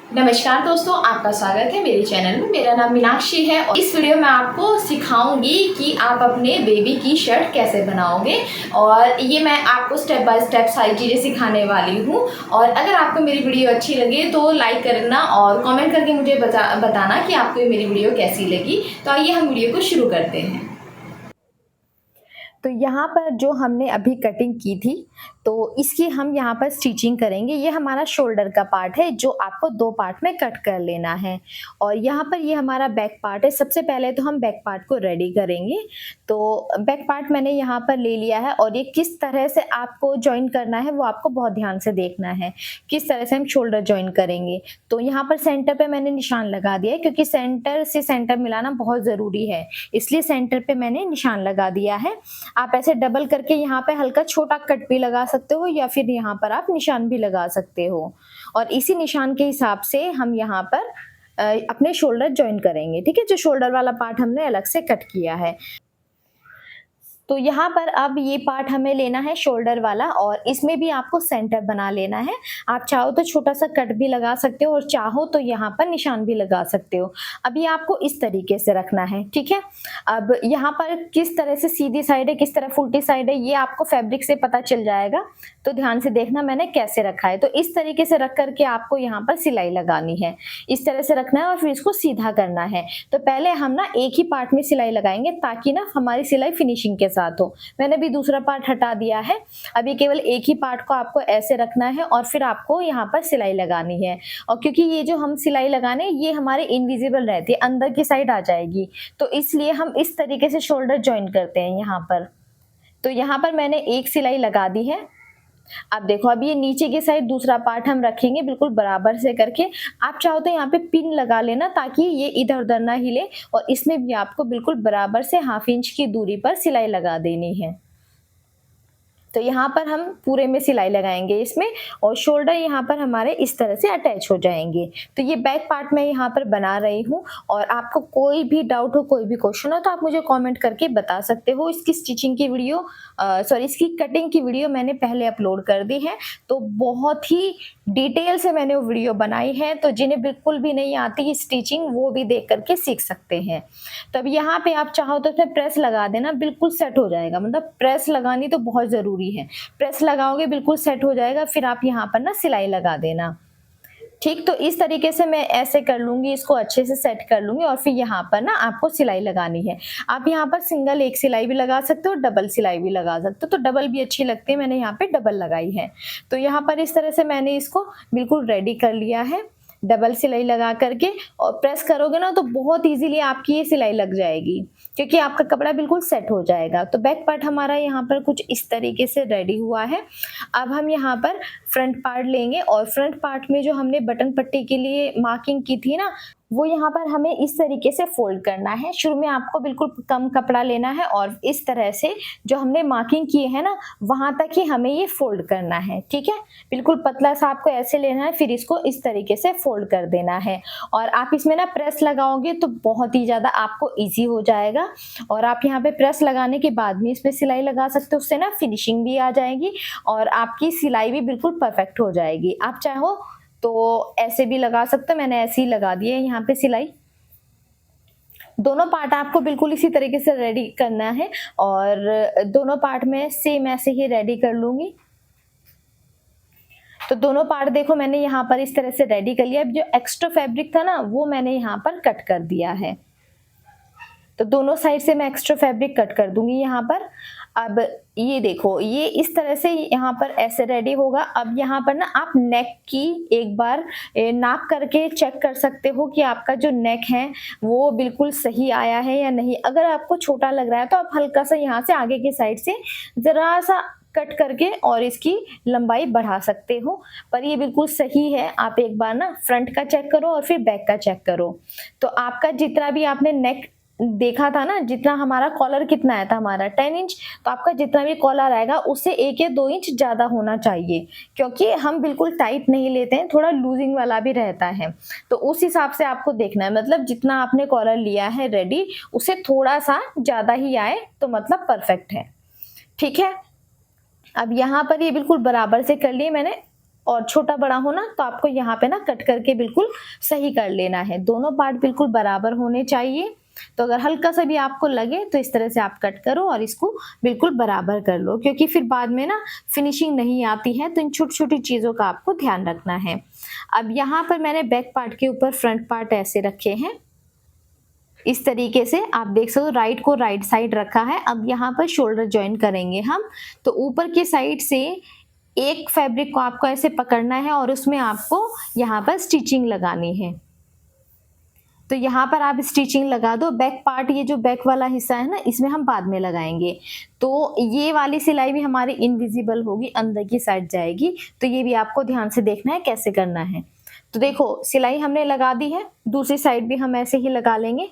नमस्कार दोस्तों, आपका स्वागत है मेरे चैनल में। मेरा नाम मीनाक्षी है और इस वीडियो में आपको सिखाऊंगी कि आप अपने बेबी की शर्ट कैसे बनाओगे। और ये मैं आपको स्टेप बाय स्टेप सारी चीज़ें सिखाने वाली हूँ। और अगर आपको मेरी वीडियो अच्छी लगे तो लाइक करना और कमेंट करके मुझे बताना कि आपको ये मेरी वीडियो कैसी लगी। तो आइए हम वीडियो को शुरू करते हैं। तो यहाँ पर जो हमने अभी कटिंग की थी तो इसकी हम यहाँ पर स्टिचिंग करेंगे। ये हमारा शोल्डर का पार्ट है जो आपको दो पार्ट में कट कर लेना है। और यहाँ पर ये हमारा बैक पार्ट है। सबसे पहले तो हम बैक पार्ट को रेडी करेंगे। तो बैक पार्ट मैंने यहाँ पर ले लिया है और ये किस तरह से आपको ज्वाइन करना है वो आपको बहुत ध्यान से देखना है, किस तरह से हम शोल्डर ज्वाइन करेंगे। तो यहाँ पर सेंटर पे मैंने निशान लगा दिया है क्योंकि सेंटर से सेंटर मिलाना बहुत ज़रूरी है, इसलिए सेंटर पे मैंने निशान लगा दिया है। आप ऐसे डबल करके यहाँ पे हल्का छोटा कट भी लगा सकते हो या फिर यहाँ पर आप निशान भी लगा सकते हो। और इसी निशान के हिसाब से हम यहाँ पर अपने शोल्डर ज्वाइन करेंगे। ठीक है, जो शोल्डर वाला पार्ट हमने अलग से कट किया है। तो यहाँ पर अब ये पार्ट हमें लेना है शोल्डर वाला और इसमें भी आपको सेंटर बना लेना है। आप चाहो तो छोटा सा कट भी लगा सकते हो और चाहो तो यहाँ पर निशान भी लगा सकते हो। अब ये आपको इस तरीके से रखना है। ठीक है, अब यहाँ पर किस तरह से सीधी साइड है, किस तरफ उल्टी साइड है, ये आपको फैब्रिक से पता चल जाएगा। तो ध्यान से देखना मैंने कैसे रखा है। तो इस तरीके से रख करके आपको यहाँ पर सिलाई लगानी है। इस तरह से रखना है और फिर इसको सीधा करना है। तो पहले हम ना एक ही पार्ट में सिलाई लगाएंगे ताकि ना हमारी सिलाई फिनिशिंग के साथ हो। मैंने भी दूसरा पार्ट हटा दिया है। अभी केवल एक ही पार्ट को आपको ऐसे रखना है और फिर आपको यहाँ पर सिलाई लगानी है। और क्योंकि ये जो हम सिलाई लगाने ये हमारे इनविजिबल रहती है, अंदर की साइड आ जाएगी, तो इसलिए हम इस तरीके से शोल्डर ज्वाइन करते हैं यहाँ पर। तो यहाँ पर मैंने एक सिलाई लगा दी है। अब देखो, अब ये नीचे की साइड दूसरा पार्ट हम रखेंगे बिल्कुल बराबर से करके। आप चाहो तो यहाँ पे पिन लगा लेना ताकि ये इधर उधर ना हिले। और इसमें भी आपको बिल्कुल बराबर से 1/2 इंच की दूरी पर सिलाई लगा देनी है। तो यहाँ पर हम पूरे में सिलाई लगाएंगे इसमें और शोल्डर यहाँ पर हमारे इस तरह से अटैच हो जाएंगे। तो ये बैक पार्ट मैं यहाँ पर बना रही हूँ और आपको कोई भी डाउट हो, कोई भी क्वेश्चन हो तो आप मुझे कमेंट करके बता सकते हो। इसकी स्टिचिंग की वीडियो इसकी कटिंग की वीडियो मैंने पहले अपलोड कर दी है। तो बहुत ही डिटेल से मैंने वो वीडियो बनाई है, तो जिन्हें बिल्कुल भी नहीं आती स्टिचिंग वो भी देख करके सीख सकते हैं। तब यहाँ पे आप चाहो तो इसमें प्रेस लगा देना, बिल्कुल सेट हो जाएगा। मतलब प्रेस लगानी तो बहुत ज़रूरी है। प्रेस लगाओगे बिल्कुल सेट हो जाएगा। फिर आप यहाँ पर ना सिलाई लगा देना। ठीक, तो इस तरीके से मैं ऐसे कर लूंगी, इसको अच्छे से सेट कर लूंगी और फिर यहाँ पर ना आपको सिलाई लगानी है। आप यहाँ पर सिंगल एक सिलाई भी लगा सकते हो, डबल सिलाई भी लगा सकते हो। तो डबल भी अच्छी लगती है, मैंने यहाँ पे डबल लगाई है। तो यहाँ पर इस तरह से मैंने इसको बिल्कुल रेडी कर लिया है। डबल सिलाई लगा करके और प्रेस करोगे ना तो बहुत इजीली आपकी ये सिलाई लग जाएगी क्योंकि आपका कपड़ा बिल्कुल सेट हो जाएगा। तो बैक पार्ट हमारा यहाँ पर कुछ इस तरीके से रेडी हुआ है। अब हम यहाँ पर फ्रंट पार्ट लेंगे और फ्रंट पार्ट में जो हमने बटन पट्टी के लिए मार्किंग की थी ना, वो यहाँ पर हमें इस तरीके से फोल्ड करना है। शुरू में आपको बिल्कुल कम कपड़ा लेना है और इस तरह से जो हमने मार्किंग किए है ना वहां तक ही हमें ये फोल्ड करना है। ठीक है, बिल्कुल पतला सा आपको ऐसे लेना है, फिर इसको इस तरीके से फोल्ड कर देना है। और आप इसमें ना प्रेस लगाओगे तो बहुत ही ज्यादा आपको ईजी हो जाएगा। और आप यहाँ पे प्रेस लगाने के बाद में इसमें सिलाई लगा सकते हो, उससे ना फिनिशिंग भी आ जाएगी और आपकी सिलाई भी बिल्कुल परफेक्ट हो जाएगी। आप चाहो तो ऐसे भी लगा सकते हो, मैंने ऐसे ही लगा दी है यहाँ पे सिलाई। दोनों पार्ट आपको बिल्कुल इसी तरीके से रेडी करना है और दोनों पार्ट में सेम ऐसे ही रेडी कर लूंगी। तो दोनों पार्ट देखो मैंने यहाँ पर इस तरह से रेडी कर लिया। अब जो एक्स्ट्रा फैब्रिक था ना वो मैंने यहाँ पर कट कर दिया है। तो दोनों साइड से मैं एक्स्ट्रा फैब्रिक कट कर दूंगी यहाँ पर। अब ये देखो, ये इस तरह से यहाँ पर ऐसे रेडी होगा। अब यहाँ पर ना आप नेक की एक बार नाप करके चेक कर सकते हो कि आपका जो नेक है वो बिल्कुल सही आया है या नहीं। अगर आपको छोटा लग रहा है तो आप हल्का सा यहाँ से आगे की साइड से जरा सा कट करके और इसकी लंबाई बढ़ा सकते हो, पर ये बिल्कुल सही है। आप एक बार ना फ्रंट का चेक करो और फिर बैक का चेक करो। तो आपका जितना भी आपने नेक देखा था ना, जितना हमारा कॉलर कितना आया था हमारा 10 इंच, तो आपका जितना भी कॉलर आएगा उससे 1 या 2 इंच ज़्यादा होना चाहिए क्योंकि हम बिल्कुल टाइट नहीं लेते हैं, थोड़ा लूजिंग वाला भी रहता है। तो उस हिसाब से आपको देखना है, मतलब जितना आपने कॉलर लिया है रेडी उससे थोड़ा सा ज़्यादा ही आए तो मतलब परफेक्ट है। ठीक है, अब यहाँ पर ये बिल्कुल बराबर से कर लिए मैंने और छोटा बड़ा हो ना तो आपको यहाँ पे ना कट करके बिल्कुल सही कर लेना है। दोनों पार्ट बिल्कुल बराबर होने चाहिए। तो अगर हल्का सा भी आपको लगे तो इस तरह से आप कट करो और इसको बिल्कुल बराबर कर लो, क्योंकि फिर बाद में ना फिनिशिंग नहीं आती है। तो इन छोटी छोटी चीज़ों का आपको ध्यान रखना है। अब यहाँ पर मैंने बैक पार्ट के ऊपर फ्रंट पार्ट ऐसे रखे हैं, इस तरीके से आप देख सकते हो। राइट को राइट साइड रखा है। अब यहाँ पर शोल्डर ज्वाइन करेंगे हम। तो ऊपर की साइड से एक फैब्रिक को आपको ऐसे पकड़ना है और उसमें आपको यहाँ पर स्टिचिंग लगानी है। तो यहाँ पर आप स्टिचिंग लगा दो। बैक पार्ट, ये जो बैक वाला हिस्सा है ना, इसमें हम बाद में लगाएंगे। तो ये वाली सिलाई भी हमारी इनविजिबल होगी, अंदर की साइड जाएगी। तो ये भी आपको ध्यान से देखना है कैसे करना है। तो देखो सिलाई हमने लगा दी है, दूसरी साइड भी हम ऐसे ही लगा लेंगे।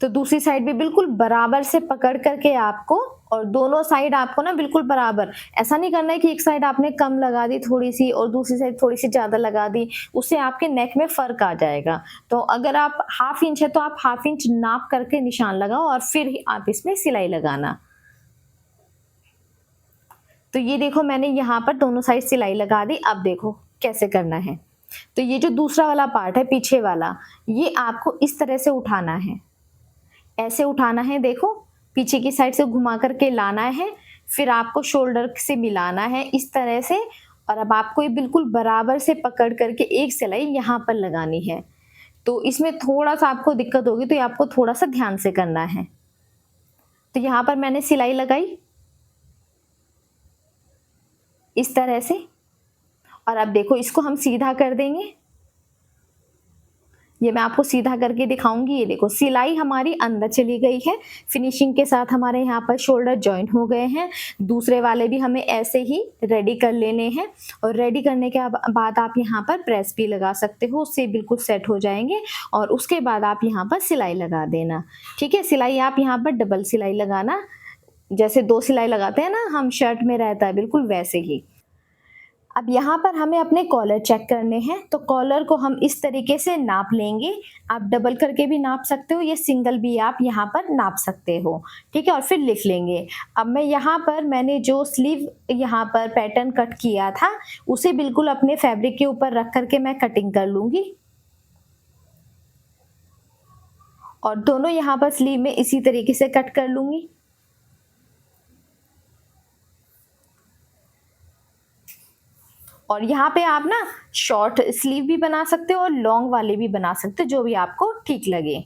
तो दूसरी साइड भी बिल्कुल बराबर से पकड़ करके आपको, और दोनों साइड आपको ना बिल्कुल बराबर, ऐसा नहीं करना है कि एक साइड आपने कम लगा दी थोड़ी सी और दूसरी साइड थोड़ी सी ज़्यादा लगा दी, उससे आपके नेक में फ़र्क आ जाएगा। तो अगर आप 1/2 इंच है तो आप 1/2 इंच नाप करके निशान लगाओ और फिर ही आप इसमें सिलाई लगाना। तो ये देखो मैंने यहाँ पर दोनों साइड सिलाई लगा दी। अब देखो कैसे करना है। तो ये जो दूसरा वाला पार्ट है पीछे वाला, ये आपको इस तरह से उठाना है, ऐसे उठाना है। देखो पीछे की साइड से घुमा करके लाना है, फिर आपको शोल्डर से मिलाना है इस तरह से। और अब आपको ये बिल्कुल बराबर से पकड़ करके एक सिलाई यहाँ पर लगानी है। तो इसमें थोड़ा सा आपको दिक्कत होगी, तो ये आपको थोड़ा सा ध्यान से करना है। तो यहाँ पर मैंने सिलाई लगाई इस तरह से, और अब देखो इसको हम सीधा कर देंगे। ये मैं आपको सीधा करके दिखाऊंगी। ये देखो सिलाई हमारी अंदर चली गई है, फिनिशिंग के साथ हमारे यहाँ पर शोल्डर जॉइंट हो गए हैं। दूसरे वाले भी हमें ऐसे ही रेडी कर लेने हैं, और रेडी करने के बाद आप यहाँ पर प्रेस भी लगा सकते हो, उससे बिल्कुल सेट हो जाएंगे। और उसके बाद आप यहाँ पर सिलाई लगा देना। ठीक है, सिलाई आप यहाँ पर डबल सिलाई लगाना, जैसे 2 सिलाई लगाते हैं ना हम शर्ट में रहता है, बिल्कुल वैसे ही। अब यहाँ पर हमें अपने कॉलर चेक करने हैं। तो कॉलर को हम इस तरीके से नाप लेंगे। आप डबल करके भी नाप सकते हो, ये सिंगल भी आप यहाँ पर नाप सकते हो। ठीक है, और फिर लिख लेंगे। अब मैं यहाँ पर मैंने जो स्लीव यहाँ पर पैटर्न कट किया था, उसे बिल्कुल अपने फैब्रिक के ऊपर रख करके मैं कटिंग कर लूँगी। और दोनों यहाँ पर स्लीव में इसी तरीके से कट कर लूँगी। और यहाँ पे आप ना शॉर्ट स्लीव भी बना सकते हो और लॉन्ग वाले भी बना सकते हो, जो भी आपको ठीक लगे।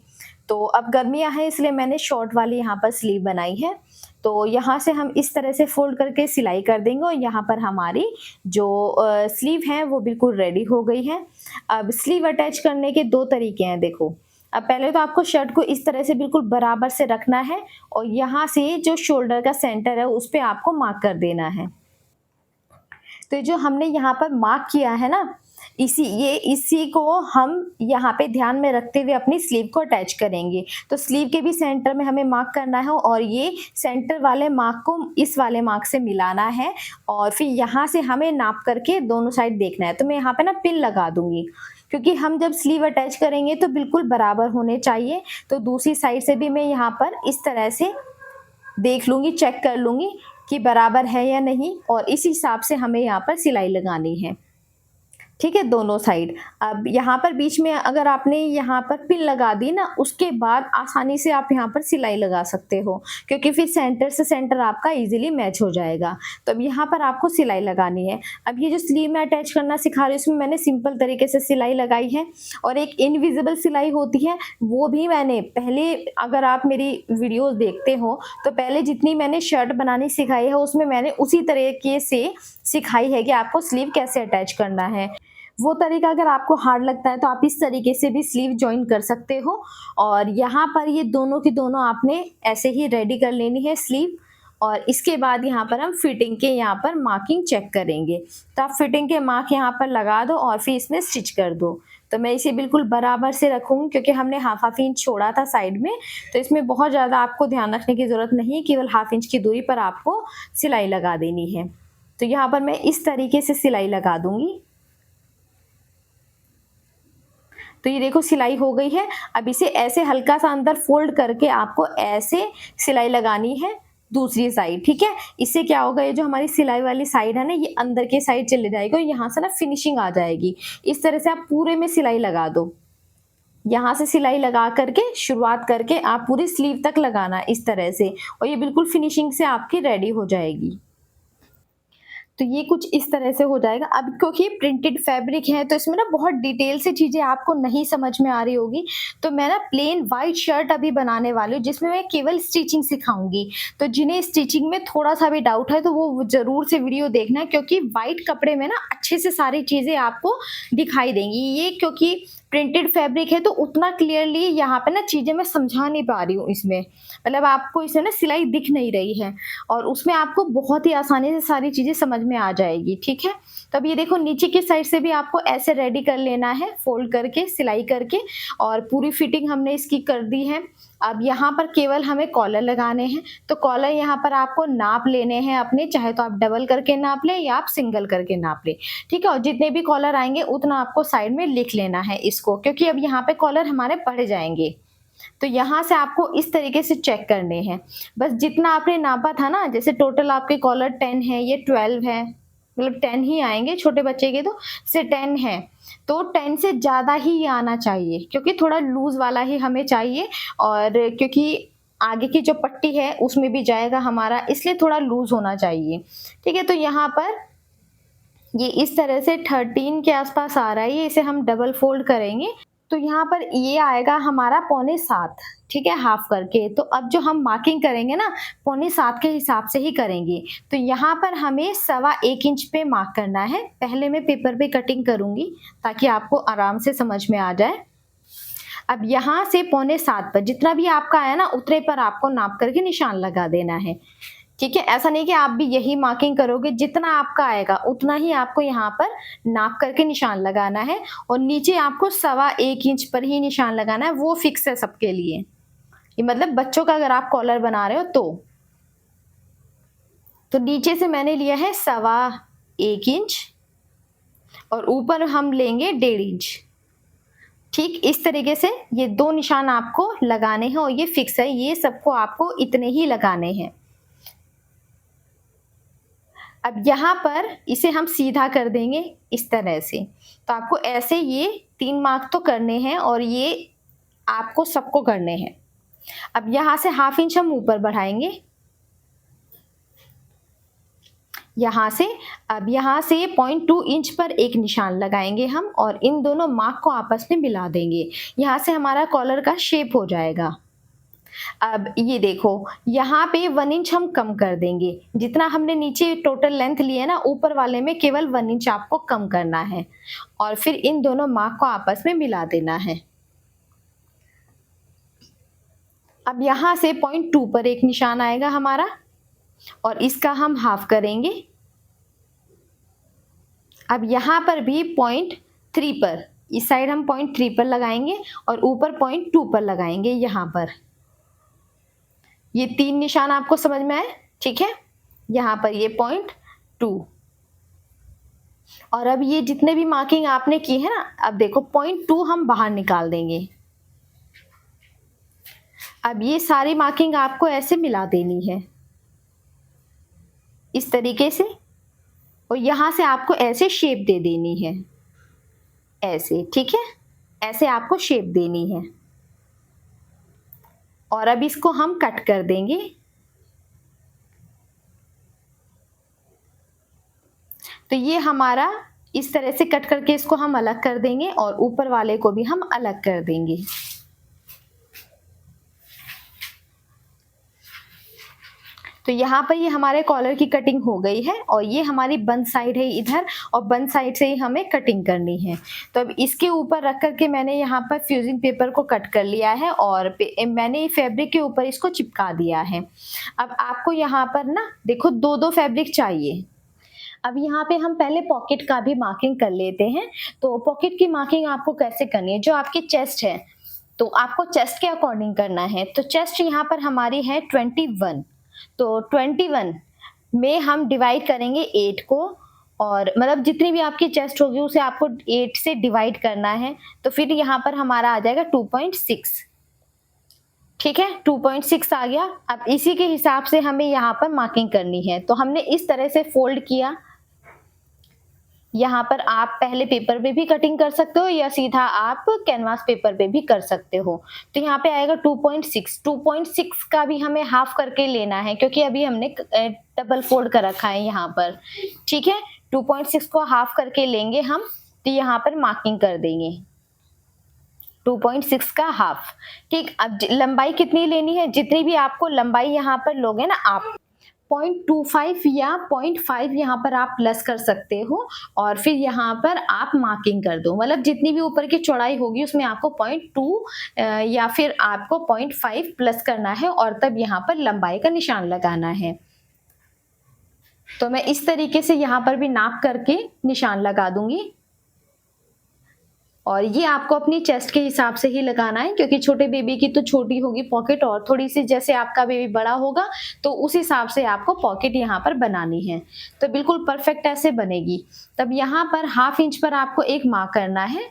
तो अब गर्मियाँ हैं इसलिए मैंने शॉर्ट वाली यहाँ पर स्लीव बनाई है। तो यहाँ से हम इस तरह से फोल्ड करके सिलाई कर देंगे, और यहाँ पर हमारी जो स्लीव है वो बिल्कुल रेडी हो गई है। अब स्लीव अटैच करने के 2 तरीके हैं। देखो, अब पहले तो आपको शर्ट को इस तरह से बिल्कुल बराबर से रखना है, और यहाँ से जो शोल्डर का सेंटर है उस पर आपको मार्क कर देना है। तो जो हमने यहाँ पर मार्क किया है ना, इसी को हम यहाँ पे ध्यान में रखते हुए अपनी स्लीव को अटैच करेंगे। तो स्लीव के भी सेंटर में हमें मार्क करना है, और ये सेंटर वाले मार्क को इस वाले मार्क से मिलाना है, और फिर यहाँ से हमें नाप करके दोनों साइड देखना है। तो मैं यहाँ पे ना पिन लगा दूंगी, क्योंकि हम जब स्लीव अटैच करेंगे तो बिल्कुल बराबर होने चाहिए। तो दूसरी साइड से भी मैं यहाँ पर इस तरह से देख लूँगी, चेक कर लूँगी कि बराबर है या नहीं, और इस हिसाब से हमें यहाँ पर सिलाई लगानी है। ठीक है, दोनों साइड। अब यहाँ पर बीच में अगर आपने यहाँ पर पिन लगा दी ना, उसके बाद आसानी से आप यहाँ पर सिलाई लगा सकते हो, क्योंकि फिर सेंटर से सेंटर आपका इजीली मैच हो जाएगा। तो अब यहाँ पर आपको सिलाई लगानी है। अब ये जो स्लीव में अटैच करना सिखा रही हूँ, इसमें मैंने सिंपल तरीके से सिलाई लगाई है, और एक इनविजिबल सिलाई होती है वो भी मैंने पहले, अगर आप मेरी वीडियोस देखते हो तो पहले जितनी मैंने शर्ट बनानी सिखाई है उसमें मैंने उसी तरीके से सिखाई है कि आपको स्लीव कैसे अटैच करना है। वो तरीका अगर आपको हार्ड लगता है तो आप इस तरीके से भी स्लीव ज्वाइन कर सकते हो। और यहाँ पर ये दोनों की दोनों आपने ऐसे ही रेडी कर लेनी है स्लीव, और इसके बाद यहाँ पर हम फिटिंग के यहाँ पर मार्किंग चेक करेंगे। तो आप फिटिंग के मार्क यहाँ पर लगा दो और फिर इसमें स्टिच कर दो। तो मैं इसे बिल्कुल बराबर से रखूँगी, क्योंकि हमने 1/2 इंच छोड़ा था साइड में, तो इसमें बहुत ज़्यादा आपको ध्यान रखने की ज़रूरत नहीं है, केवल 1/2 इंच की दूरी पर आपको सिलाई लगा देनी है। तो यहाँ पर मैं इस तरीके से सिलाई लगा दूँगी। तो ये देखो सिलाई हो गई है। अब इसे ऐसे हल्का सा अंदर फोल्ड करके आपको ऐसे सिलाई लगानी है। दूसरी साइड, ठीक है। इससे क्या होगा, ये जो हमारी सिलाई वाली साइड है ना, ये अंदर के साइड चले जाएगी और यहाँ से ना फिनिशिंग आ जाएगी। इस तरह से आप पूरे में सिलाई लगा दो। यहाँ से सिलाई लगा करके शुरुआत करके आप पूरी स्लीव तक लगाना इस तरह से, और ये बिल्कुल फिनिशिंग से आपकी रेडी हो जाएगी। तो ये कुछ इस तरह से हो जाएगा। अब क्योंकि प्रिंटेड फैब्रिक है तो इसमें ना बहुत डिटेल से चीज़ें आपको नहीं समझ में आ रही होगी, तो मैं ना प्लेन वाइट शर्ट अभी बनाने वाली हूँ जिसमें मैं केवल स्टिचिंग सिखाऊंगी। तो जिन्हें स्टिचिंग में थोड़ा सा भी डाउट है तो वो ज़रूर से वीडियो देखना, क्योंकि वाइट कपड़े में ना अच्छे से सारी चीज़ें आपको दिखाई देंगी। ये क्योंकि प्रिंटेड फैब्रिक है तो उतना क्लियरली यहाँ पे ना चीज़ें मैं समझा नहीं पा रही हूँ इसमें, मतलब आपको इसमें ना सिलाई दिख नहीं रही है, और उसमें आपको बहुत ही आसानी से सारी चीज़ें समझ में आ जाएगी, ठीक है। तो अब ये देखो नीचे की साइड से भी आपको ऐसे रेडी कर लेना है, फोल्ड करके सिलाई करके, और पूरी फिटिंग हमने इसकी कर दी है। अब यहाँ पर केवल हमें कॉलर लगाने हैं, तो कॉलर यहाँ पर आपको नाप लेने हैं अपने, चाहे तो आप डबल करके नाप लें या आप सिंगल करके नाप लें, ठीक है। और जितने भी कॉलर आएंगे उतना आपको साइड में लिख लेना है इसको, क्योंकि अब यहाँ पे कॉलर हमारे बढ़ जाएंगे। तो यहाँ से आपको इस तरीके से चेक करने हैं, बस जितना आपने नापा था ना, जैसे टोटल आपके कॉलर 10 है, ये 12 है, मतलब 10 ही आएंगे, छोटे बच्चे के तो से 10 है, तो 10 से ज़्यादा ही ये आना चाहिए, क्योंकि थोड़ा लूज वाला ही हमें चाहिए, और क्योंकि आगे की जो पट्टी है उसमें भी जाएगा हमारा, इसलिए थोड़ा लूज होना चाहिए, ठीक है। तो यहाँ पर ये इस तरह से 13 के आसपास आ रहा है, ये इसे हम डबल फोल्ड करेंगे, तो यहाँ पर ये आएगा हमारा 6.25, ठीक है, हाफ करके। तो अब जो हम मार्किंग करेंगे ना 6.25 के हिसाब से ही करेंगे। तो यहाँ पर हमें 1.25 इंच पे मार्क करना है। पहले मैं पेपर पे कटिंग करूँगी ताकि आपको आराम से समझ में आ जाए। अब यहाँ से 6.25 पर जितना भी आपका आया ना उतने पर आपको नाप करके निशान लगा देना है, ठीक है। ऐसा नहीं कि आप भी यही मार्किंग करोगे, जितना आपका आएगा उतना ही आपको यहाँ पर नाप करके निशान लगाना है, और नीचे आपको 1.25 इंच पर ही निशान लगाना है, वो फिक्स है सबके लिए। ये मतलब बच्चों का अगर आप कॉलर बना रहे हो तो नीचे से मैंने लिया है 1.25 इंच और ऊपर हम लेंगे 1.5 इंच, ठीक इस तरीके से ये 2 निशान आपको लगाने हैं, और ये फिक्स है, ये सबको आपको इतने ही लगाने हैं। अब यहाँ पर इसे हम सीधा कर देंगे इस तरह से, तो आपको ऐसे ये 3 मार्क तो करने हैं, और ये आपको सबको करने हैं। अब यहाँ से 1/2 इंच हम ऊपर बढ़ाएंगे यहाँ से। अब यहाँ से 0.2 इंच पर एक निशान लगाएंगे हम, और इन दोनों मार्क को आपस में मिला देंगे। यहाँ से हमारा कॉलर का शेप हो जाएगा। अब ये देखो यहाँ पे 1 इंच हम कम कर देंगे, जितना हमने नीचे टोटल लेंथ ली है ना, ऊपर वाले में केवल 1 इंच आपको कम करना है, और फिर इन दोनों मार्क को आपस में मिला देना है। अब यहाँ से 0.2 पर एक निशान आएगा हमारा, और इसका हम हाफ करेंगे। अब यहाँ पर भी 0.3 पर, इस साइड हम 0.3 पर लगाएंगे और ऊपर 0.2 पर लगाएंगे। यहाँ पर ये 3 निशान आपको समझ में आए, ठीक है। यहाँ पर ये 0.2, और अब ये जितने भी मार्किंग आपने की है ना, अब देखो 0.2 हम बाहर निकाल देंगे। अब ये सारी मार्किंग आपको ऐसे मिला देनी है इस तरीके से, और यहाँ से आपको ऐसे शेप दे देनी है, ऐसे, ठीक है, ऐसे आपको शेप देनी है। और अब इसको हम कट कर देंगे। तो ये हमारा इस तरह से कट करके इसको हम अलग कर देंगे, और ऊपर वाले को भी हम अलग कर देंगे। तो यहाँ पर ये हमारे कॉलर की कटिंग हो गई है, और ये हमारी बंद साइड है इधर, और बंद साइड से ही हमें कटिंग करनी है। तो अब इसके ऊपर रख करके मैंने यहाँ पर फ्यूजिंग पेपर को कट कर लिया है, और मैंने फैब्रिक के ऊपर इसको चिपका दिया है। अब आपको यहाँ पर ना देखो 2-2 फैब्रिक चाहिए। अब यहाँ पे हम पहले पॉकेट का भी मार्किंग कर लेते हैं। तो पॉकेट की मार्किंग आपको कैसे करनी है, जो आपकी चेस्ट है तो आपको चेस्ट के अकॉर्डिंग करना है। तो चेस्ट यहाँ पर हमारी है 21, तो 21 में हम डिवाइड करेंगे 8 को, और मतलब जितनी भी आपकी चेस्ट होगी उसे आपको 8 से डिवाइड करना है। तो फिर यहाँ पर हमारा आ जाएगा 2.6, ठीक है, 2.6 आ गया। अब इसी के हिसाब से हमें यहाँ पर मार्किंग करनी है। तो हमने इस तरह से फोल्ड किया। यहाँ पर आप पहले पेपर पे भी कटिंग कर सकते हो या सीधा आप कैनवास पेपर पे भी कर सकते हो। तो यहाँ पे आएगा 2.6। 2.6 का भी हमें हाफ करके लेना है क्योंकि अभी हमने डबल फोल्ड कर रखा है यहाँ पर। ठीक है, 2.6 को हाफ करके लेंगे हम, तो यहाँ पर मार्किंग कर देंगे 2.6 का हाफ। ठीक, अब लंबाई कितनी लेनी है, जितनी भी आपको लंबाई यहाँ पर लोगे ना आप 0.25 या 0.5 यहाँ पर आप प्लस कर सकते हो और फिर यहाँ पर आप मार्किंग कर दो। मतलब जितनी भी ऊपर की चौड़ाई होगी उसमें आपको 0.2 या फिर आपको 0.5 प्लस करना है और तब यहाँ पर लंबाई का निशान लगाना है। तो मैं इस तरीके से यहाँ पर भी नाप करके निशान लगा दूंगी और ये आपको अपनी चेस्ट के हिसाब से ही लगाना है क्योंकि छोटे बेबी की तो छोटी होगी पॉकेट और थोड़ी सी जैसे आपका बेबी बड़ा होगा तो उस हिसाब से आपको पॉकेट यहाँ पर बनानी है। तो बिल्कुल परफेक्ट ऐसे बनेगी। तब यहाँ पर हाफ इंच पर आपको एक मार्क करना है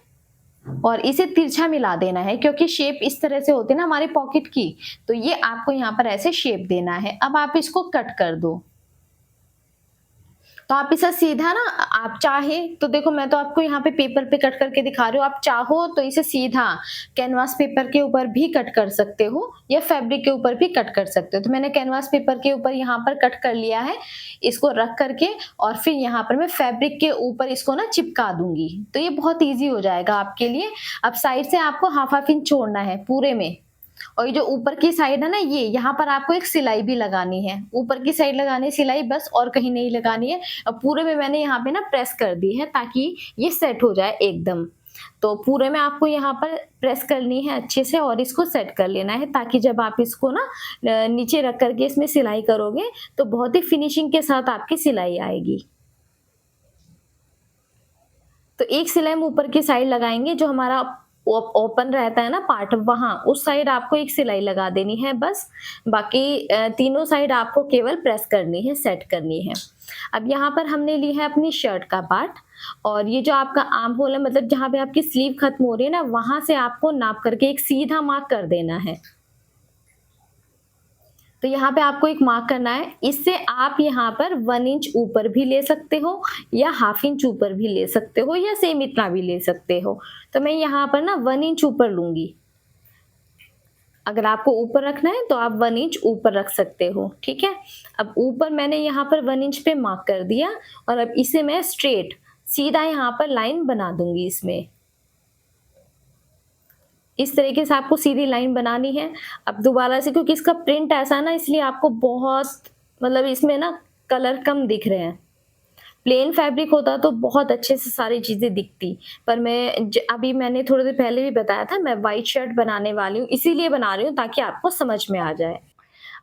और इसे तिरछा मिला देना है क्योंकि शेप इस तरह से होती है ना हमारी पॉकेट की, तो ये आपको यहाँ पर ऐसे शेप देना है। अब आप इसको कट कर दो। तो आप इसे सीधा ना, आप चाहे तो देखो मैं तो आपको यहाँ पे पेपर पे कट करके दिखा रही हूँ, आप चाहो तो इसे सीधा कैनवास पेपर के ऊपर भी कट कर सकते हो या फैब्रिक के ऊपर भी कट कर सकते हो। तो मैंने कैनवास पेपर के ऊपर यहाँ पर कट कर लिया है इसको रख करके और फिर यहाँ पर मैं फैब्रिक के ऊपर इसको ना चिपका दूंगी। तो ये बहुत ईजी हो जाएगा आपके लिए। अब साइड से आपको हाफ इंच छोड़ना है पूरे में और ये जो ऊपर की साइड है ना, ये यहाँ पर आपको एक सिलाई भी लगानी है। ऊपर की साइड लगानी है सिलाई बस, और कहीं नहीं लगानी है। अब पूरे में मैंने यहाँ पे ना प्रेस कर दी है ताकि ये सेट हो जाए एकदम। तो पूरे में आपको यहाँ पर प्रेस करनी है अच्छे से और इसको सेट कर लेना है ताकि जब आप इसको ना नीचे रख करके इसमें सिलाई करोगे तो बहुत ही फिनिशिंग के साथ आपकी सिलाई आएगी। तो एक सिलाई हम ऊपर की साइड लगाएंगे, जो हमारा ओपन रहता है ना पार्ट, वहां उस साइड आपको एक सिलाई लगा देनी है बस। बाकी तीनों साइड आपको केवल प्रेस करनी है, सेट करनी है। अब यहाँ पर हमने ली है अपनी शर्ट का पार्ट और ये जो आपका आर्म होल है, मतलब जहाँ पे आपकी स्लीव खत्म हो रही है ना, वहां से आपको नाप करके एक सीधा मार्क कर देना है। तो यहाँ पे आपको एक मार्क करना है। इससे आप यहाँ पर 1 इंच ऊपर भी ले सकते हो या हाफ इंच ऊपर भी ले सकते हो या सेम इतना भी ले सकते हो। तो मैं यहाँ पर ना 1 इंच ऊपर लूंगी। अगर आपको ऊपर रखना है तो आप 1 इंच ऊपर रख सकते हो। ठीक है, अब ऊपर मैंने यहाँ पर 1 इंच पे मार्क कर दिया और अब इसे मैं स्ट्रेट सीधा यहाँ पर लाइन बना दूंगी। इसमें इस तरीके से आपको सीधी लाइन बनानी है। अब दोबारा से, क्योंकि इसका प्रिंट ऐसा ना, इसलिए आपको बहुत मतलब इसमें ना कलर कम दिख रहे हैं। प्लेन फैब्रिक होता तो बहुत अच्छे से सारी चीजें दिखती, पर मैं अभी मैंने थोड़ी देर पहले भी बताया था मैं वाइट शर्ट बनाने वाली हूँ, इसीलिए बना रही हूँ ताकि आपको समझ में आ जाए।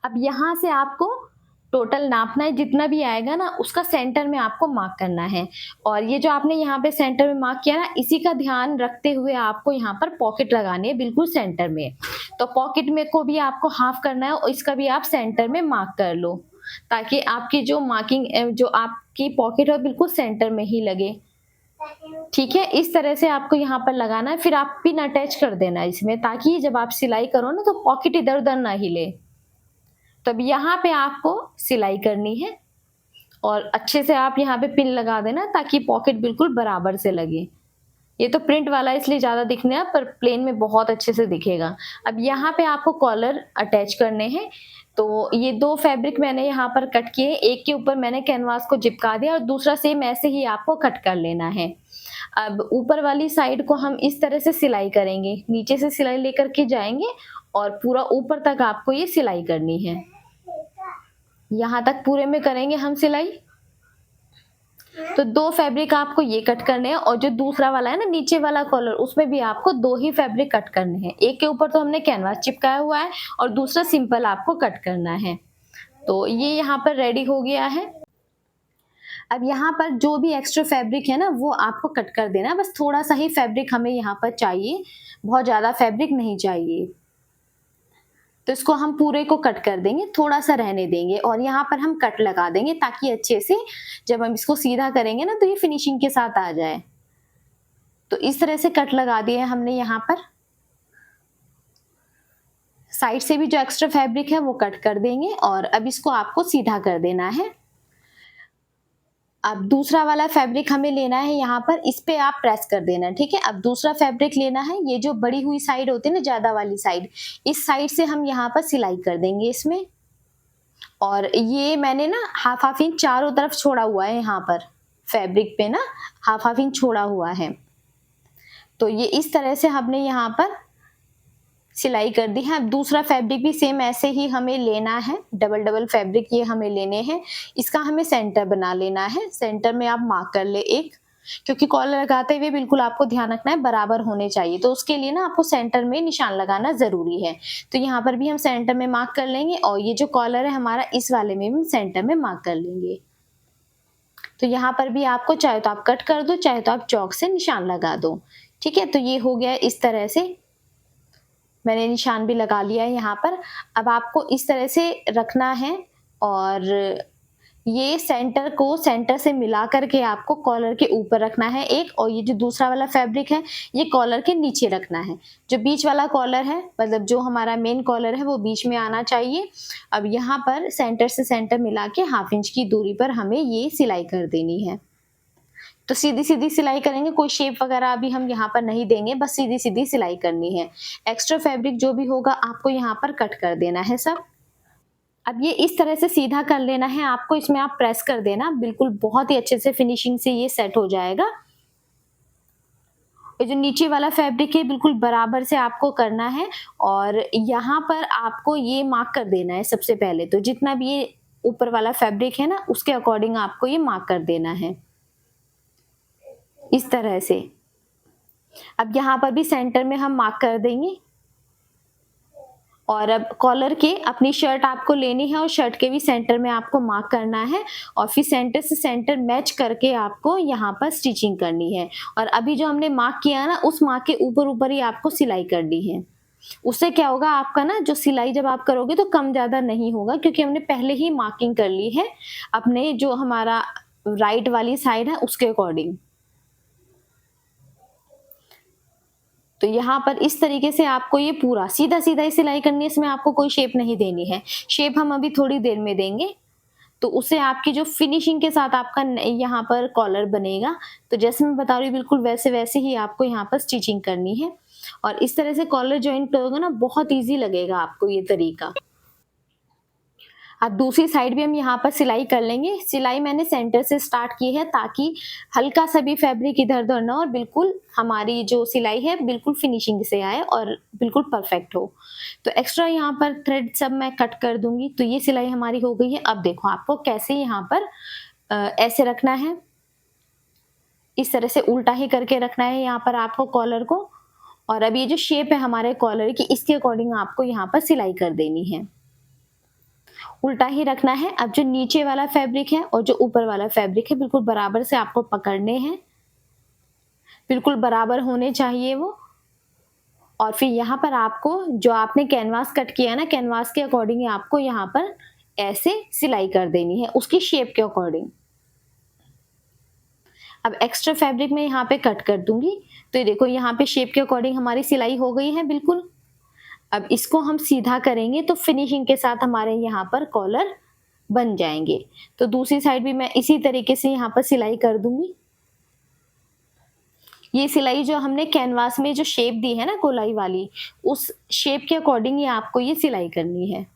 अब यहाँ से आपको टोटल नापना है, जितना भी आएगा ना उसका सेंटर में आपको मार्क करना है। और ये जो आपने यहाँ पे सेंटर में मार्क किया ना, इसी का ध्यान रखते हुए आपको यहाँ पर पॉकेट लगानी है बिल्कुल सेंटर में। तो पॉकेट में को भी आपको हाफ करना है और इसका भी आप सेंटर में मार्क कर लो ताकि आपकी जो मार्किंग, जो आपकी पॉकेट है बिल्कुल सेंटर में ही लगे। ठीक है, इस तरह से आपको यहाँ पर लगाना है। फिर आप पिन अटैच कर देना इसमें ताकि जब आप सिलाई करो ना तो पॉकेट इधर उधर ना हिले। तब यहाँ पे आपको सिलाई करनी है और अच्छे से आप यहाँ पे पिन लगा देना ताकि पॉकेट बिल्कुल बराबर से लगे। ये तो प्रिंट वाला इसलिए ज़्यादा दिखने है, पर प्लेन में बहुत अच्छे से दिखेगा। अब यहाँ पे आपको कॉलर अटैच करने हैं। तो ये 2 फैब्रिक मैंने यहाँ पर कट किए, एक के ऊपर मैंने कैनवास को चिपका दिया और दूसरा सेम ऐसे ही आपको कट कर लेना है। अब ऊपर वाली साइड को हम इस तरह से सिलाई करेंगे, नीचे से सिलाई लेकर के जाएंगे और पूरा ऊपर तक आपको ये सिलाई करनी है। यहाँ तक पूरे में करेंगे हम सिलाई। तो 2 फैब्रिक आपको ये कट करने हैं और जो दूसरा वाला है ना नीचे वाला कॉलर, उसमें भी आपको 2 ही फैब्रिक कट करने हैं। एक के ऊपर तो हमने कैनवास चिपकाया हुआ है और दूसरा सिंपल आपको कट करना है। तो ये यहाँ पर रेडी हो गया है। अब यहाँ पर जो भी एक्स्ट्रा फैब्रिक है ना वो आपको कट कर देना है। बस थोड़ा सा ही फैब्रिक हमें यहाँ पर चाहिए, बहुत ज़्यादा फैब्रिक नहीं चाहिए। तो इसको हम पूरे को कट कर देंगे, थोड़ा सा रहने देंगे और यहाँ पर हम कट लगा देंगे ताकि अच्छे से जब हम इसको सीधा करेंगे ना तो ये फिनिशिंग के साथ आ जाए। तो इस तरह से कट लगा दिए हमने यहाँ पर। साइड से भी जो एक्स्ट्रा फैब्रिक है वो कट कर देंगे और अब इसको आपको सीधा कर देना है। अब दूसरा वाला फैब्रिक हमें लेना है, यहाँ पर इस पे आप प्रेस कर देना, ठीक है। अब दूसरा फैब्रिक लेना है, ये जो बड़ी हुई साइड होती है ना, ज्यादा वाली साइड, इस साइड से हम यहाँ पर सिलाई कर देंगे इसमें। और ये मैंने ना हाफ इंच चारों तरफ छोड़ा हुआ है, यहाँ पर फैब्रिक पे ना हाफ इंच छोड़ा हुआ है। तो ये इस तरह से हमने यहाँ पर सिलाई कर दी है। अब दूसरा फैब्रिक भी सेम ऐसे ही हमें लेना है, डबल फैब्रिक ये हमें लेने हैं। इसका हमें सेंटर बना लेना है। सेंटर में आप मार्क कर ले एक, क्योंकि कॉलर लगाते हुए बिल्कुल आपको ध्यान रखना है बराबर होने चाहिए, तो उसके लिए ना आपको सेंटर में निशान लगाना जरूरी है। तो यहाँ पर भी हम सेंटर में मार्क कर लेंगे और ये जो कॉलर है हमारा, इस वाले में भी सेंटर में मार्क कर लेंगे। तो यहाँ पर भी आपको चाहे तो आप कट कर दो, चाहे तो आप चौक से निशान लगा दो, ठीक है। तो ये हो गया इस तरह से, मैंने निशान भी लगा लिया है यहाँ पर। अब आपको इस तरह से रखना है और ये सेंटर को सेंटर से मिला करके आपको कॉलर के ऊपर रखना है एक, और ये जो दूसरा वाला फैब्रिक है ये कॉलर के नीचे रखना है। जो बीच वाला कॉलर है, मतलब जो हमारा मेन कॉलर है, वो बीच में आना चाहिए। अब यहाँ पर सेंटर से सेंटर मिला के हाफ इंच की दूरी पर हमें ये सिलाई कर देनी है। तो सीधी सीधी सिलाई करेंगे, कोई शेप वगैरह अभी हम यहाँ पर नहीं देंगे, बस सीधी सीधी सिलाई करनी है। एक्स्ट्रा फैब्रिक जो भी होगा आपको यहाँ पर कट कर देना है सब। अब ये इस तरह से सीधा कर लेना है आपको, इसमें आप प्रेस कर देना, बिल्कुल बहुत ही अच्छे से फिनिशिंग से ये सेट हो जाएगा। ये जो नीचे वाला फैब्रिक है बिल्कुल बराबर से आपको करना है और यहाँ पर आपको ये मार्क कर देना है। सबसे पहले तो जितना भी ये ऊपर वाला फैब्रिक है ना, उसके अकॉर्डिंग आपको ये मार्क कर देना है इस तरह से। अब यहाँ पर भी सेंटर में हम मार्क कर देंगे और अब कॉलर के अपनी शर्ट आपको लेनी है और शर्ट के भी सेंटर में आपको मार्क करना है और फिर सेंटर से सेंटर मैच करके आपको यहाँ पर स्टिचिंग करनी है। और अभी जो हमने मार्क किया ना, उस मार्क के ऊपर ऊपर ही आपको सिलाई करनी है। उससे क्या होगा, आपका ना जो सिलाई जब आप करोगे तो कम ज्यादा नहीं होगा, क्योंकि हमने पहले ही मार्किंग कर ली है अपने जो हमारा राइट वाली साइड है उसके अकॉर्डिंग। तो यहाँ पर इस तरीके से आपको ये पूरा सीधा सीधा ही सिलाई करनी है, इसमें आपको कोई शेप नहीं देनी है। शेप हम अभी थोड़ी देर में देंगे, तो उससे आपकी जो फिनिशिंग के साथ आपका यहाँ पर कॉलर बनेगा। तो जैसे मैं बता रही हूँ बिल्कुल वैसे वैसे ही आपको यहाँ पर स्टिचिंग करनी है। और इस तरह से कॉलर ज्वाइन करोगे ना, बहुत ईजी लगेगा आपको ये तरीका। अब दूसरी साइड भी हम यहाँ पर सिलाई कर लेंगे। सिलाई मैंने सेंटर से स्टार्ट की है ताकि हल्का सा भी फैब्रिक इधर उधर ना, और बिल्कुल हमारी जो सिलाई है बिल्कुल फिनिशिंग से आए और बिल्कुल परफेक्ट हो। तो एक्स्ट्रा यहाँ पर थ्रेड सब मैं कट कर दूंगी। तो ये सिलाई हमारी हो गई है। अब देखो आपको कैसे यहाँ पर ऐसे रखना है, इस तरह से उल्टा ही करके रखना है यहाँ पर आपको कॉलर को। और अब ये जो शेप है हमारे कॉलर की, इसके अकॉर्डिंग आपको यहाँ पर सिलाई कर देनी है, उल्टा ही रखना है। अब जो नीचे वाला फैब्रिक है और जो ऊपर वाला फैब्रिक है बिल्कुल बराबर से आपको पकड़ने हैं, बिल्कुल बराबर होने चाहिए वो। और फिर यहाँ पर आपको जो आपने कैनवास कट किया ना, कैनवास के अकॉर्डिंग आपको यहाँ पर ऐसे सिलाई कर देनी है उसकी शेप के अकॉर्डिंग। अब एक्स्ट्रा फैब्रिक मैं यहाँ पे कट कर दूंगी। तो ये देखो यहाँ पे शेप के अकॉर्डिंग हमारी सिलाई हो गई है बिल्कुल। अब इसको हम सीधा करेंगे तो फिनिशिंग के साथ हमारे यहाँ पर कॉलर बन जाएंगे। तो दूसरी साइड भी मैं इसी तरीके से यहाँ पर सिलाई कर दूंगी। ये सिलाई जो हमने कैनवास में जो शेप दी है ना गोलाई वाली, उस शेप के अकॉर्डिंग ही आपको ये सिलाई करनी है।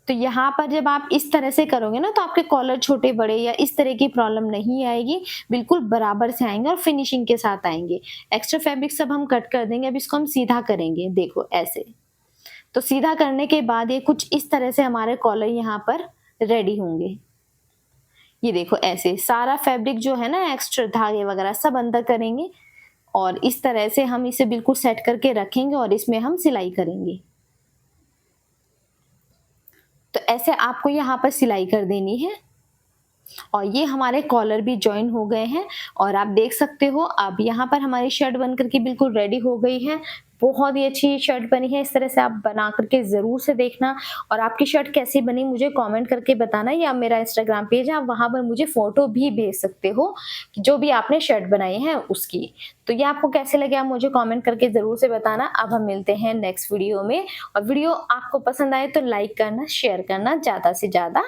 तो यहाँ पर जब आप इस तरह से करोगे ना, तो आपके कॉलर छोटे बड़े या इस तरह की प्रॉब्लम नहीं आएगी, बिल्कुल बराबर से आएंगे और फिनिशिंग के साथ आएंगे। एक्स्ट्रा फैब्रिक सब हम कट कर देंगे। अब इसको हम सीधा करेंगे, देखो ऐसे। तो सीधा करने के बाद ये कुछ इस तरह से हमारे कॉलर यहाँ पर रेडी होंगे। ये देखो ऐसे सारा फैब्रिक जो है ना, एक्स्ट्रा धागे वगैरह सब अंदर करेंगे और इस तरह से हम इसे बिल्कुल सेट करके रखेंगे और इसमें हम सिलाई करेंगे। तो ऐसे आपको यहाँ पर सिलाई कर देनी है। और ये हमारे कॉलर भी ज्वाइन हो गए हैं और आप देख सकते हो अब यहाँ पर हमारी शर्ट बनकर के बिल्कुल रेडी हो गई है। बहुत ही अच्छी शर्ट बनी है। इस तरह से आप बना करके ज़रूर से देखना और आपकी शर्ट कैसी बनी मुझे कमेंट करके बताना, या मेरा इंस्टाग्राम पेज है, आप वहाँ पर मुझे फ़ोटो भी भेज सकते हो जो भी आपने शर्ट बनाई है उसकी। तो ये आपको कैसे लगे आप मुझे कमेंट करके ज़रूर से बताना। अब हम मिलते हैं नेक्स्ट वीडियो में, और वीडियो आपको पसंद आए तो लाइक करना, शेयर करना ज़्यादा से ज़्यादा।